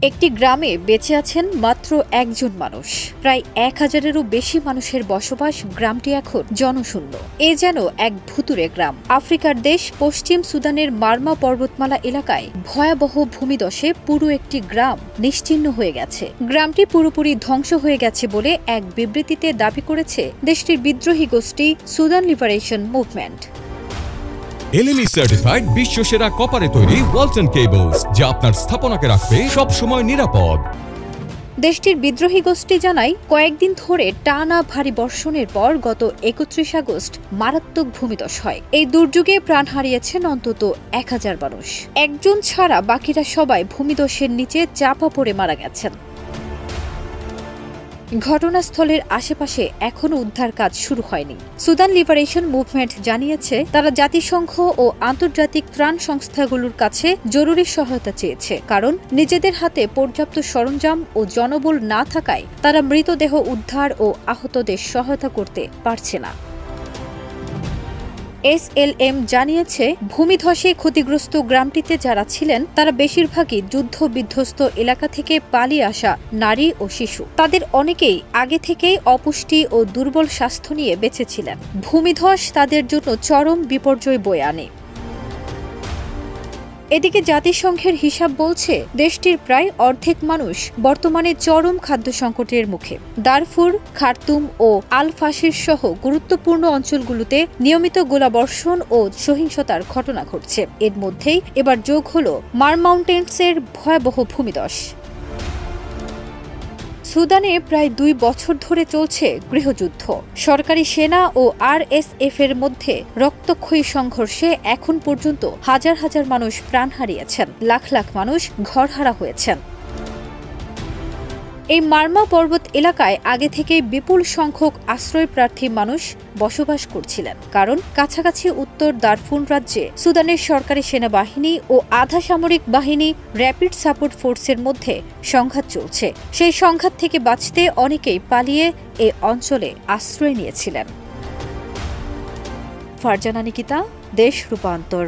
একটি গ্রামে বেঁচে আছেন মাত্র একজন মানুষ। প্রায় ১,০০০-এরও বেশি মানুষের বসবাস গ্রামটি এখন জনশূন্য। এ যেন এক ভুতুড়ে গ্রাম। আফ্রিকার দেশ পশ্চিম সুদানের মারমা পর্বতমালা এলাকায় ভয়াবহ ভূমিধসে পুরো একটি গ্রাম নিশ্চিহ্ন হয়ে গেছে। গ্রামটি পুরোপুরি ধ্বংস হয়ে গেছে বলে এক বিবৃতিতে দাবি করেছে দেশটির বিদ্রোহী গোষ্ঠী Sudan Liberation Movement. LME certified বিশ্বসেরা কপারে তৈরি ওয়ালটন কেবলস, যা আপনার স্থাপনাকে রাখবে সব সময় নিরাপদ। দেশটির বিদ্রোহী গোষ্ঠী জানায়, কয়েকদিন ধরে টানা ভারী বর্ষণের পর গত ৩১ আগস্ট মারাত্মক ভূমিধস হয়। এই দুর্যোগে প্রাণ হারিয়েছেন অন্তত ১,০০০ মানুষ। একজন ছাড়া বাকিরা সবাই ভূমিধসের নিচে চাপা পড়ে মারা গেছেন। ঘটনাস্থলের আশেপাশে এখনও উদ্ধার কাজ শুরু হয়নি। সুদান লিবারেশন মুভমেন্ট জানিয়েছে, তারা জাতিসংঘ ও আন্তর্জাতিক ত্রাণ সংস্থাগুলোর কাছে জরুরি সহায়তা চেয়েছে, কারণ নিজেদের হাতে পর্যাপ্ত সরঞ্জাম ও জনবল না থাকায় তারা মৃতদেহ উদ্ধার ও আহতদের সহায়তা করতে পারছে না। SLM জানিয়েছে, ভূমিধসে ক্ষতিগ্রস্ত গ্রামটিতে যারা ছিলেন তারা বেশিরভাগই যুদ্ধ বিধ্বস্ত এলাকা থেকে পালিয়ে আসা নারী ও শিশু। তাদের অনেকেই আগে থেকেই অপুষ্টি ও দুর্বল স্বাস্থ্য নিয়ে বেঁচে ছিলেন। ভূমিধস তাদের জন্য চরম বিপর্যয় বয়ে আনে। এদিকে জাতিসংঘের হিসাব বলছে, দেশটির প্রায় অর্ধেক মানুষ বর্তমানে চরম খাদ্য সংকটের মুখে। দারফুর, খার্তুম ও আল ফাশির সহ গুরুত্বপূর্ণ অঞ্চলগুলোতে নিয়মিত গোলাবর্ষণ ও সহিংসতার ঘটনা ঘটছে। এর মধ্যেই এবার যোগ হল মার মাউন্টেন্সের ভয়াবহ ভূমিধস। সুদানে প্রায় ২ বছর ধরে চলছে গৃহযুদ্ধ। সরকারি সেনা ও RSF এর মধ্যে রক্তক্ষয়ী সংঘর্ষে এখন পর্যন্ত হাজার হাজার মানুষ প্রাণ হারিয়েছেন, লাখ লাখ মানুষ ঘরহারা হয়েছেন। এই মারমা পর্বত এলাকায় আগে থেকে বিপুল সংখ্যক আশ্রয়প্রার্থী মানুষ বসবাস করছিলেন, কারণ কাছাকাছি উত্তর দারফুর রাজ্যে সুদানের সরকারি সেনাবাহিনী ও আধা সামরিক বাহিনী র্যাপিড সাপোর্ট ফোর্সের মধ্যে সংঘাত চলছে। সেই সংঘাত থেকে বাঁচতে অনেকেই পালিয়ে এ অঞ্চলে আশ্রয় নিয়েছিলেন। ফারজানা নিকিতা, দেশ রূপান্তর।